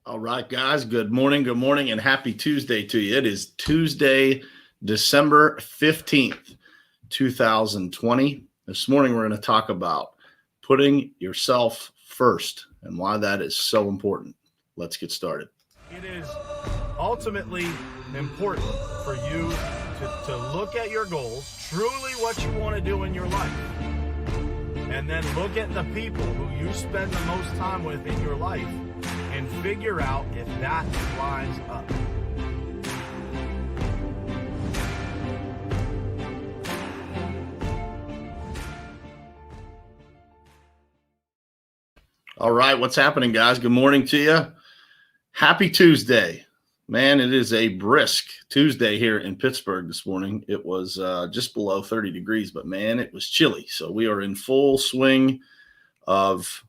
All right, guys. Good morning, and happy Tuesday to you. It is Tuesday, December 15th, 2020. This morning, we're going to talk about putting yourself first and why that is so important. Let's get started. It is ultimately important for you to look at your goals, truly what you want to do in your life, and then look at the people who you spend the most time with in your life and figure out if that lines up. All right, what's happening, guys? Good morning to you. Happy Tuesday. Man, it is a brisk Tuesday here in Pittsburgh this morning. It was just below 30 degrees, but man, it was chilly. So we are in full swing of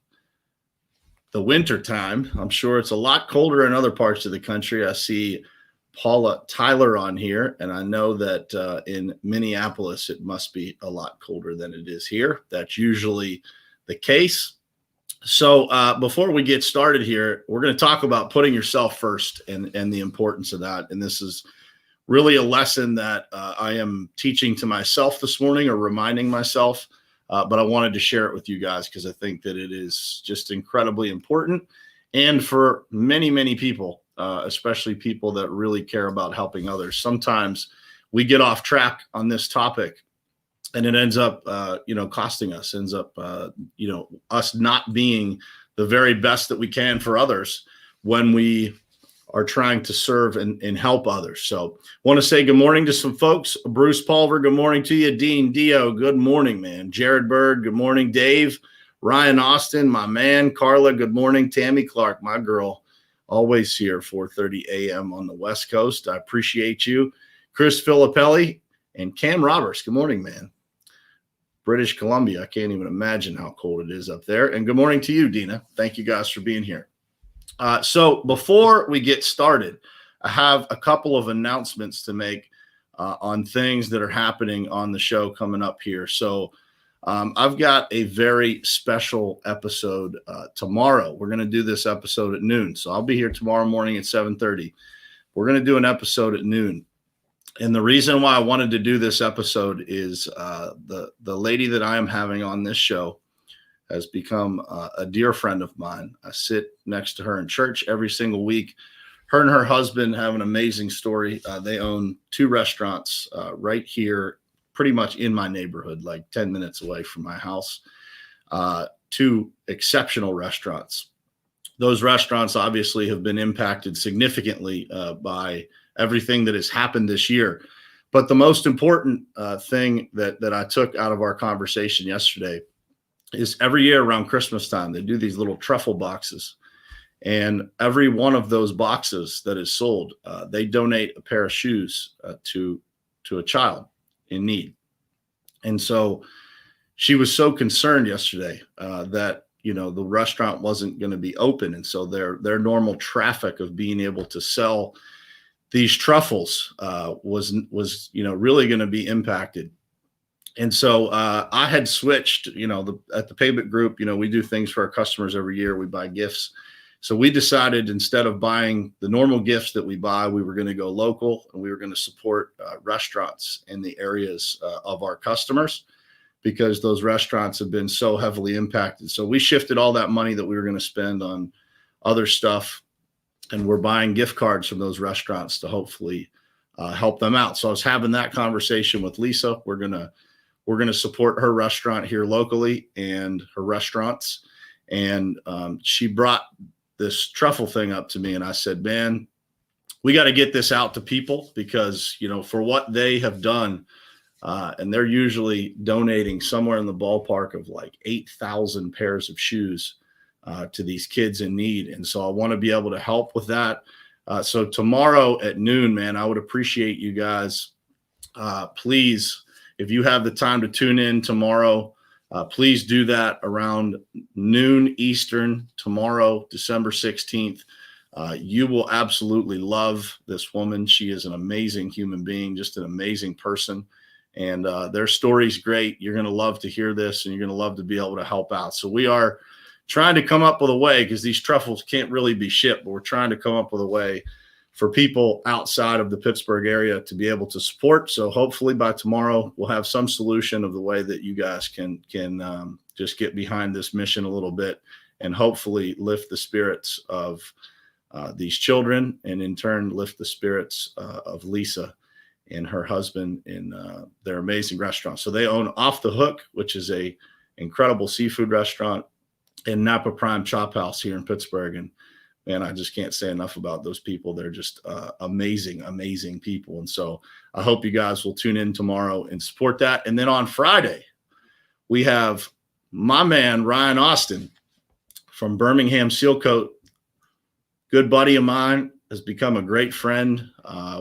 the winter time. I'm sure it's a lot colder in other parts of the country. I see Paula Tyler on here, and I know that in Minneapolis, it must be a lot colder than it is here. That's usually the case. So before we get started here, we're going to talk about putting yourself first and the importance of that. And this is really a lesson that I am teaching to myself this morning, or reminding myself. But I wanted to share it with you guys because I think that it is just incredibly important. And for many, many people, especially people that really care about helping others, sometimes we get off track on this topic. And it ends up, costing us, us not being the very best that we can for others when we are trying to serve and help others. So I want to say good morning to some folks. Bruce Pulver, good morning to you. Dean Dio, good morning, man. Jared Bird, good morning. Dave, Ryan Austin, my man. Carla, good morning. Tammy Clark, my girl, always here, 4:30 a.m. on the West Coast. I appreciate you. Chris Filippelli and Cam Roberts, good morning, man. British Columbia. I can't even imagine how cold it is up there. And good morning to you, Dina. Thank you guys for being here. So before we get started, I have a couple of announcements to make on things that are happening on the show coming up here. So I've got a very special episode tomorrow. We're going to do this episode at noon. So I'll be here tomorrow morning at 7:30. We're going to do an episode at noon. And the reason why I wanted to do this episode is the lady that I am having on this show has become a dear friend of mine. I sit next to her in church every single week. Her and her husband have an amazing story. They own two restaurants right here, pretty much in my neighborhood, like 10 minutes away from my house. Two exceptional restaurants. Those restaurants obviously have been impacted significantly by everything that has happened this year. But the most important thing that I took out of our conversation yesterday is every year around Christmas time, they do these little truffle boxes. And every one of those boxes that is sold, they donate a pair of shoes to a child in need. And so she was so concerned yesterday that the restaurant wasn't going to be open. And so their normal traffic of being able to sell these truffles was really going to be impacted. And so I had switched, at the payment group, we do things for our customers every year. We buy gifts. So we decided, instead of buying the normal gifts that we buy, we were going to go local, and we were going to support restaurants in the areas of our customers, because those restaurants have been so heavily impacted. So we shifted all that money that we were going to spend on other stuff, and we're buying gift cards from those restaurants to hopefully help them out. So I was having that conversation with Lisa. We're gonna support her restaurant here locally and her restaurants. And she brought this truffle thing up to me, and I said, man, we got to get this out to people, because for what they have done, and they're usually donating somewhere in the ballpark of like 8,000 pairs of shoes to these kids in need. And so I want to be able to help with that. So tomorrow at noon, man, I would appreciate you guys. Please, if you have the time to tune in tomorrow, please do that around noon Eastern tomorrow, December 16th. You will absolutely love this woman. She is an amazing human being, just an amazing person. And their story's great. You're going to love to hear this, and you're going to love to be able to help out. So we are trying to come up with a way, because these truffles can't really be shipped, but we're trying to come up with a way for people outside of the Pittsburgh area to be able to support. So hopefully by tomorrow we'll have some solution of the way that you guys can just get behind this mission a little bit, and hopefully lift the spirits of these children, and in turn lift the spirits of Lisa and her husband in their amazing restaurant. So they own Off the Hook, which is a incredible seafood restaurant, and Napa Prime Chop House here in Pittsburgh. And man, I just can't say enough about those people. They're just amazing, amazing people. And so I hope you guys will tune in tomorrow and support that. And then on Friday, we have my man, Ryan Austin from Birmingham Seal Coat. Good buddy of mine, has become a great friend.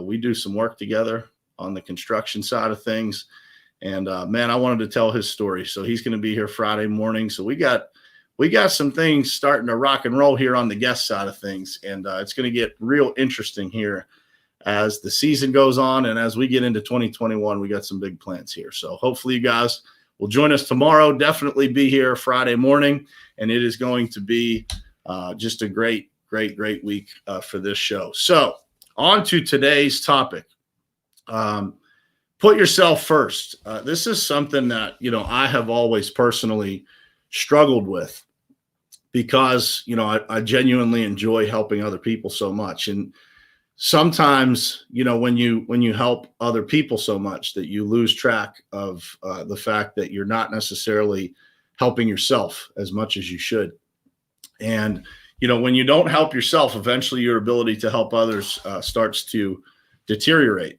We do some work together on the construction side of things. And man, I wanted to tell his story. So he's going to be here Friday morning. So we got some things starting to rock and roll here on the guest side of things. And it's going to get real interesting here as the season goes on. And as we get into 2021, we got some big plans here. So hopefully you guys will join us tomorrow. Definitely be here Friday morning. And it is going to be just a great week for this show. So on to today's topic. Put yourself first. This is something that, I have always personally struggled with, because, I genuinely enjoy helping other people so much. And sometimes, when you help other people so much that you lose track of the fact that you're not necessarily helping yourself as much as you should. And, when you don't help yourself, eventually your ability to help others starts to deteriorate.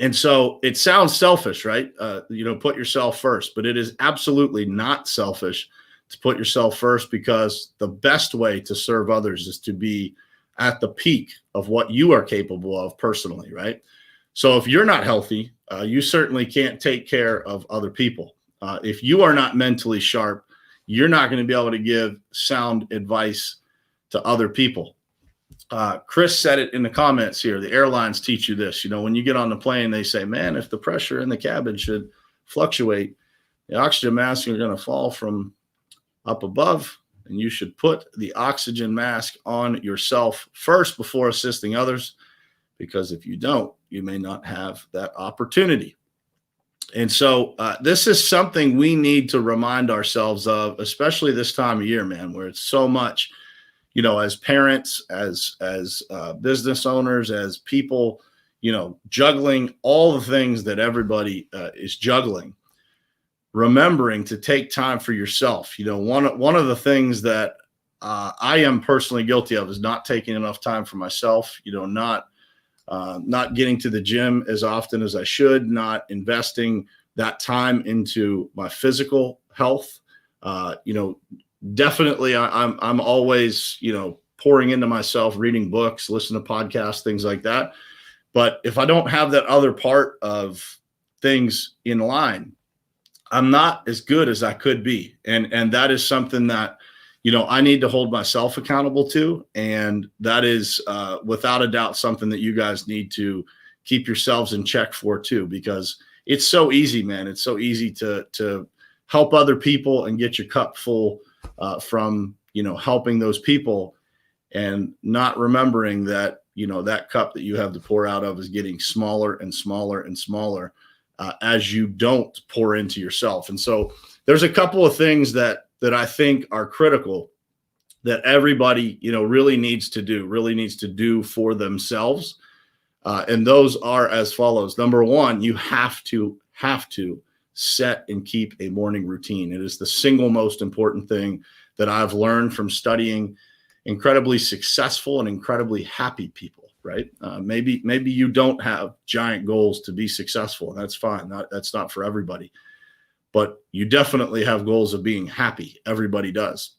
And so it sounds selfish, right? Put yourself first, but it is absolutely not selfish to put yourself first, because the best way to serve others is to be at the peak of what you are capable of personally, right? So if you're not healthy, you certainly can't take care of other people. If you are not mentally sharp, you're not going to be able to give sound advice to other people. Chris said it in the comments here. The airlines teach you this. When you get on the plane, they say, man, if the pressure in the cabin should fluctuate, the oxygen masks are going to fall from up above, and you should put the oxygen mask on yourself first before assisting others, because if you don't, you may not have that opportunity. And so this is something we need to remind ourselves of, especially this time of year, man, where it's so much, as parents, as business owners, as people, juggling all the things that everybody is juggling, remembering to take time for yourself. One of the things that I am personally guilty of is not taking enough time for myself, not getting to the gym as often as I should, not investing that time into my physical health. Definitely I'm always, pouring into myself, reading books, listening to podcasts, things like that. But if I don't have that other part of things in line, I'm not as good as I could be. And that is something that, I need to hold myself accountable to. And that is without a doubt something that you guys need to keep yourselves in check for too, because it's so easy, man. It's so easy to help other people and get your cup full from, helping those people, and not remembering that, that cup that you have to pour out of is getting smaller and smaller and smaller as you don't pour into yourself. And so there's a couple of things that I think are critical that everybody, really needs to do for themselves. And those are as follows. Number one, you have to set and keep a morning routine. It is the single most important thing that I've learned from studying incredibly successful and incredibly happy people, right? Maybe you don't have giant goals to be successful, and that's fine. That's not for everybody. But you definitely have goals of being happy. Everybody does.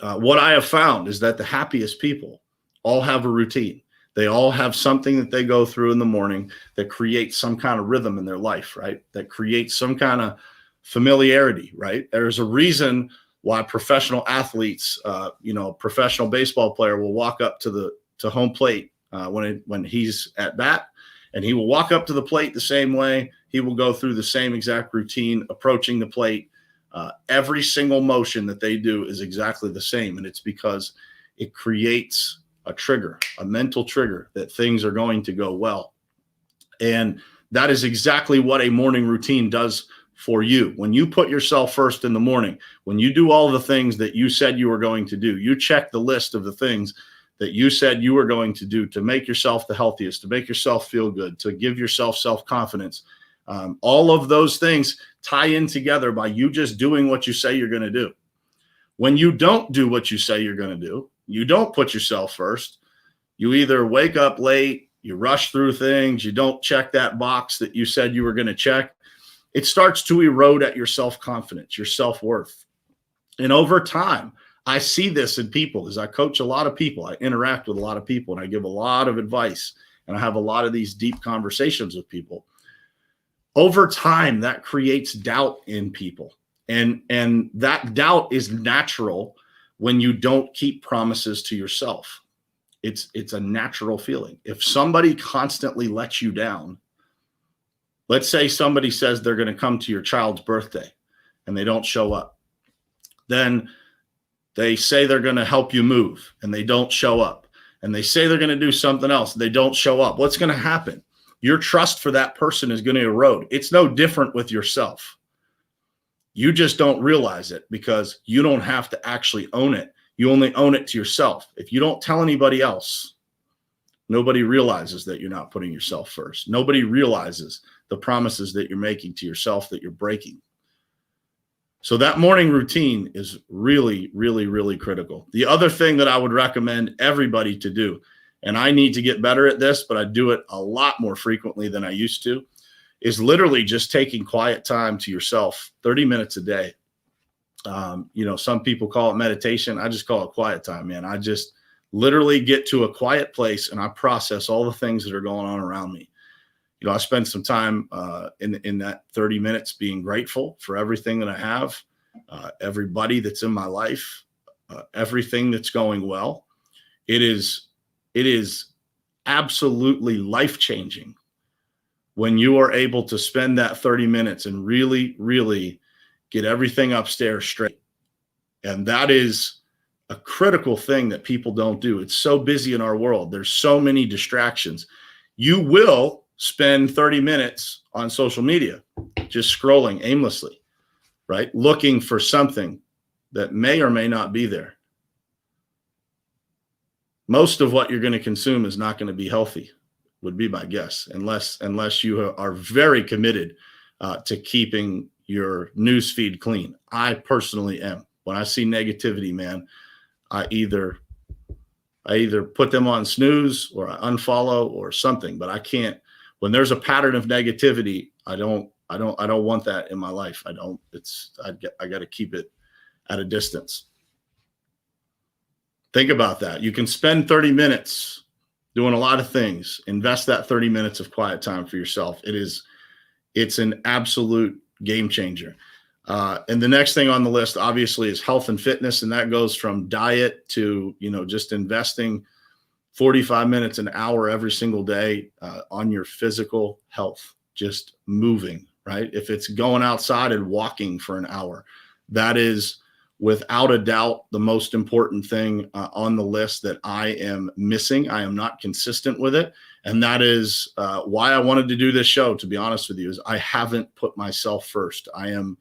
What I have found is that the happiest people all have a routine. They all have something that they go through in the morning that creates some kind of rhythm in their life, right? That creates some kind of familiarity, right? There's a reason why professional athletes, professional baseball player will walk up to home plate when he's at bat, and he will walk up to the plate the same way. He will go through the same exact routine approaching the plate. Every single motion that they do is exactly the same. And it's because it creates a trigger, a mental trigger that things are going to go well. And that is exactly what a morning routine does for you. When you put yourself first in the morning, when you do all the things that you said you were going to do, you check the list of the things that you said you were going to do to make yourself the healthiest, to make yourself feel good, to give yourself self-confidence. All of those things tie in together by you just doing what you say you're going to do. When you don't do what you say you're going to do, you don't put yourself first. You either wake up late, you rush through things, you don't check that box that you said you were going to check. It starts to erode at your self-confidence, your self-worth. And over time, I see this in people as I coach a lot of people. I interact with a lot of people, and I give a lot of advice, and I have a lot of these deep conversations with people. Over time, that creates doubt in people. And that doubt is natural when you don't keep promises to yourself. It's a natural feeling. If somebody constantly lets you down, let's say somebody says they're going to come to your child's birthday and they don't show up. Then they say they're going to help you move and they don't show up. And they say they're going to do something else. They don't show up. What's going to happen? Your trust for that person is going to erode. It's no different with yourself. You just don't realize it because you don't have to actually own it. You only own it to yourself. If you don't tell anybody else, nobody realizes that you're not putting yourself first. Nobody realizes the promises that you're making to yourself that you're breaking. So that morning routine is really, really, really critical. The other thing that I would recommend everybody to do, and I need to get better at this, but I do it a lot more frequently than I used to, is literally just taking quiet time to yourself, 30 minutes a day. Some people call it meditation. I just call it quiet time, man. I just literally get to a quiet place and I process all the things that are going on around me. I spend some time in that 30 minutes being grateful for everything that I have, everybody that's in my life, everything that's going well. It is absolutely life-changing when you are able to spend that 30 minutes and really, really get everything upstairs straight. And that is a critical thing that people don't do. It's so busy in our world. There's so many distractions. You will spend 30 minutes on social media, just scrolling aimlessly, right? Looking for something that may or may not be there. Most of what you're going to consume is not going to be healthy, would be my guess, unless you are very committed to keeping your news feed clean. I personally am. When I see negativity, man, I either put them on snooze or I unfollow or something, but I can't. When there's a pattern of negativity, I don't want that in my life. I got to keep it at a distance. Think about that. You can spend 30 minutes doing a lot of things. Invest that 30 minutes of quiet time for yourself. It's an absolute game changer. And the next thing on the list, obviously, is health and fitness. And that goes from diet to, just investing 45 minutes, an hour every single day on your physical health, just moving, right? If it's going outside and walking for an hour, that is without a doubt the most important thing on the list that I am missing. I am not consistent with it. And that is why I wanted to do this show, to be honest with you, is I haven't put myself first. I am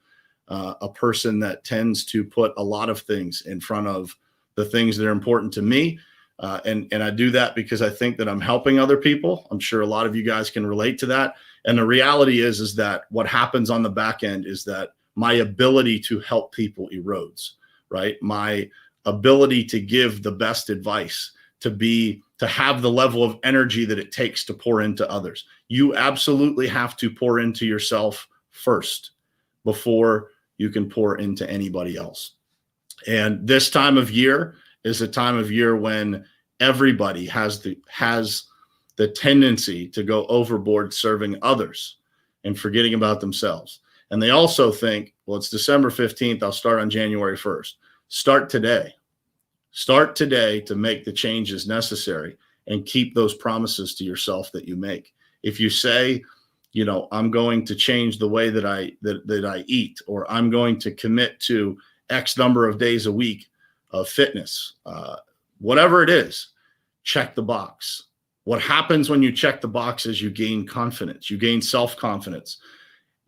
a person that tends to put a lot of things in front of the things that are important to me. And I do that because I think that I'm helping other people. I'm sure a lot of you guys can relate to that. And the reality is that what happens on the back end is that my ability to help people erodes, right? My ability to give the best advice, to have the level of energy that it takes to pour into others. You absolutely have to pour into yourself first before you can pour into anybody else. And this time of year is a time of year when everybody has the tendency to go overboard serving others and forgetting about themselves. And they also think, well, it's December 15th. I'll start on January 1st. Start today. Start today to make the changes necessary and keep those promises to yourself that you make. If you say I'm going to change the way that I eat, or I'm going to commit to X number of days a week of fitness. Whatever it is, check the box. What happens when you check the box is you gain confidence, you gain self-confidence,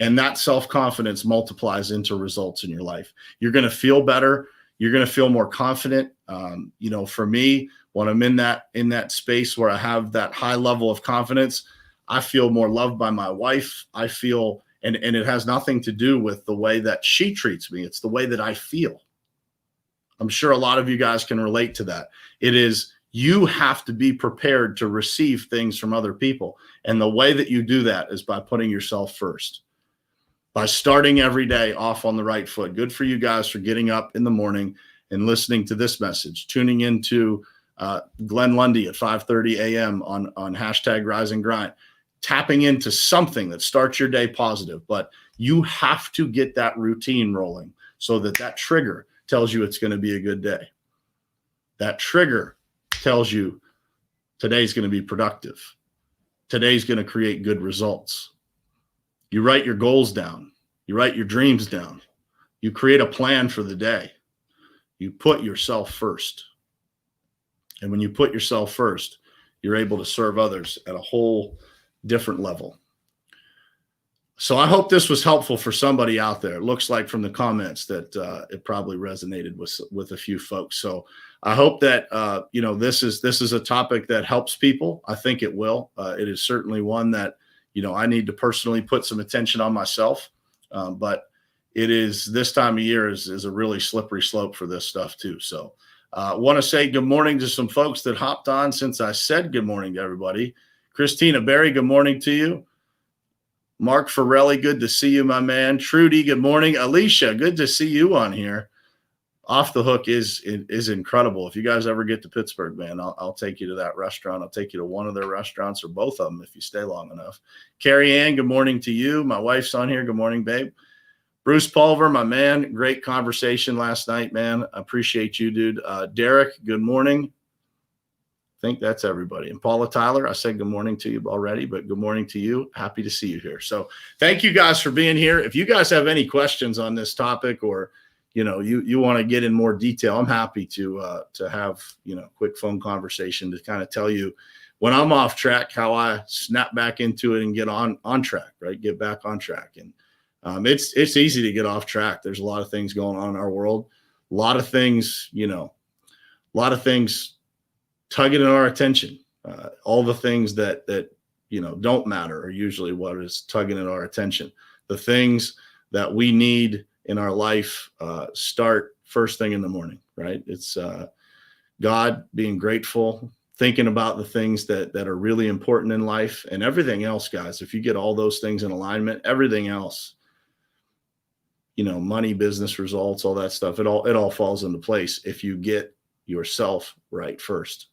and that self-confidence multiplies into results in your life. You're going to feel better. You're going to feel more confident. For me, when I'm in that space where I have that high level of confidence, I feel more loved by my wife. I feel, and it has nothing to do with the way that she treats me. It's the way that I feel. I'm sure a lot of you guys can relate to that. It is, you have to be prepared to receive things from other people. And the way that you do that is by putting yourself first, by starting every day off on the right foot. Good for you guys for getting up in the morning and listening to this message, tuning into Glenn Lundy at 5:30 a.m. on #Rise and Grind, tapping into something that starts your day positive. But you have to get that routine rolling so that trigger tells you it's going to be a good day. That trigger tells you today's going to be productive. Today's going to create good results. You write your goals down. You write your dreams down. You create a plan for the day. You put yourself first. And when you put yourself first, you're able to serve others at a whole different level. So I hope this was helpful for somebody out there. It looks like from the comments that it probably resonated with a few folks. So I hope that this is a topic that helps people. I think it will. It is certainly one that I need to personally put some attention on myself. But it is, this time of year is a really slippery slope for this stuff too. So I want to say good morning to some folks that hopped on since I said good morning to everybody. Christina Berry, good morning to you. Mark Farrelly, good to see you, my man. Trudy, good morning. Alicia, good to see you on here. Off the Hook is incredible. If you guys ever get to Pittsburgh, man, I'll take you to that restaurant. I'll take you to one of their restaurants or both of them if you stay long enough. Carrie Ann, good morning to you. My wife's on here. Good morning, babe. Bruce Pulver, my man. Great conversation last night, man. I appreciate you, dude. Derek, good morning. I think that's everybody. And Paula Tyler, I said good morning to you already, but good morning to you. Happy to see you here. So thank you guys for being here. If you guys have any questions on this topic, or you want to get in more detail, I'm happy to have quick phone conversation to kind of tell you when I'm off track, how I snap back into it and get on track, right? Get back on track. And it's easy to get off track. There's a lot of things going on in our world, a lot of things tugging at our attention. All the things that don't matter are usually what is tugging at our attention. The things that we need in our life start first thing in the morning, right? It's God, being grateful, thinking about the things that are really important in life, and everything else, guys. If you get all those things in alignment, everything else, money, business results, all that stuff, it all falls into place if you get yourself right first.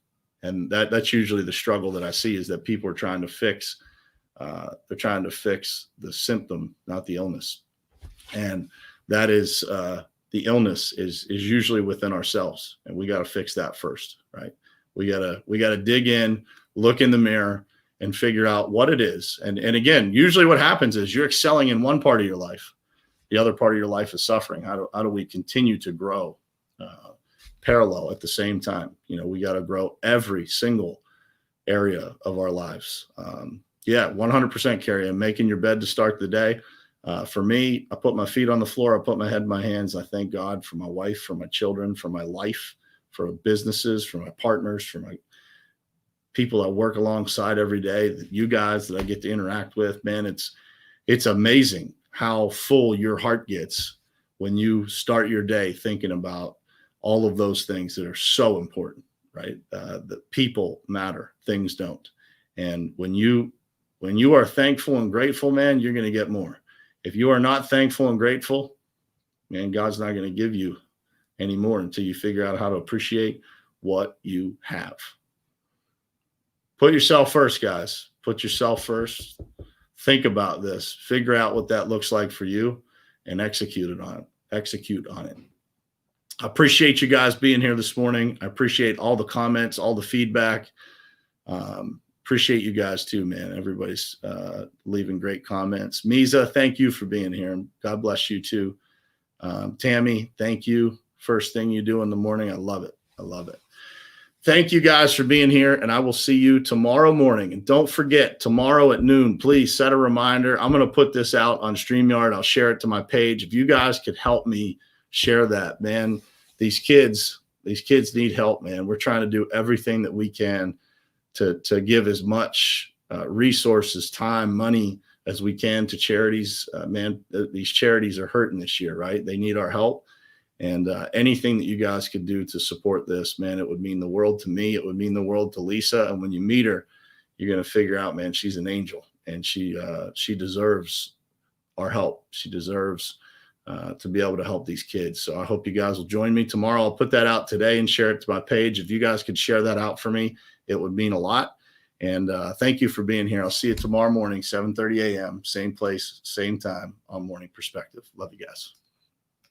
And that's usually the struggle that I see, is that people are trying to fix the symptom, not the illness. And that is the illness is usually within ourselves, and we got to fix that first, right? We gotta dig in, look in the mirror, and figure out what it is. And again, usually what happens is you're excelling in one part of your life, the other part of your life is suffering. How do we continue to grow parallel at the same time? We got to grow every single area of our lives. 100%, Carrie. And making your bed to start the day. For me, I put my feet on the floor. I put my head in my hands. I thank God for my wife, for my children, for my life, for businesses, for my partners, for my people I work alongside every day, you guys that I get to interact with. Man, it's amazing how full your heart gets when you start your day thinking about all of those things that are so important, right? The people matter, things don't. And when you are thankful and grateful, man, you're going to get more. If you are not thankful and grateful, man, God's not going to give you any more until you figure out how to appreciate what you have. Put yourself first, guys. Put yourself first. Think about this. Figure out what that looks like for you and execute on it. I appreciate you guys being here this morning. I appreciate all the comments, all the feedback. appreciate you guys too, man. Everybody's leaving great comments. Misa, thank you for being here. And God bless you too. Tammy, thank you. First thing you do in the morning. I love it. I love it. Thank you guys for being here, and I will see you tomorrow morning. And don't forget, tomorrow at noon, please set a reminder. I'm going to put this out on StreamYard. I'll share it to my page. If you guys could help me share that, man, these kids need help, man. We're trying to do everything that we can to give as much resources, time, money as we can to charities. Man, these charities are hurting this year, right? They need our help. And anything that you guys could do to support this, man, it would mean the world to me. It would mean the world to Lisa. And when you meet her, you're going to figure out, man, she's an angel, and she deserves our help. She deserves to be able to help these kids. So I hope you guys will join me tomorrow. I'll put that out today and share it to my page. If you guys could share that out for me, it would mean a lot. And thank you for being here. I'll see you tomorrow morning, 7:30 a.m., same place, same time on Morning Perspective. Love you guys.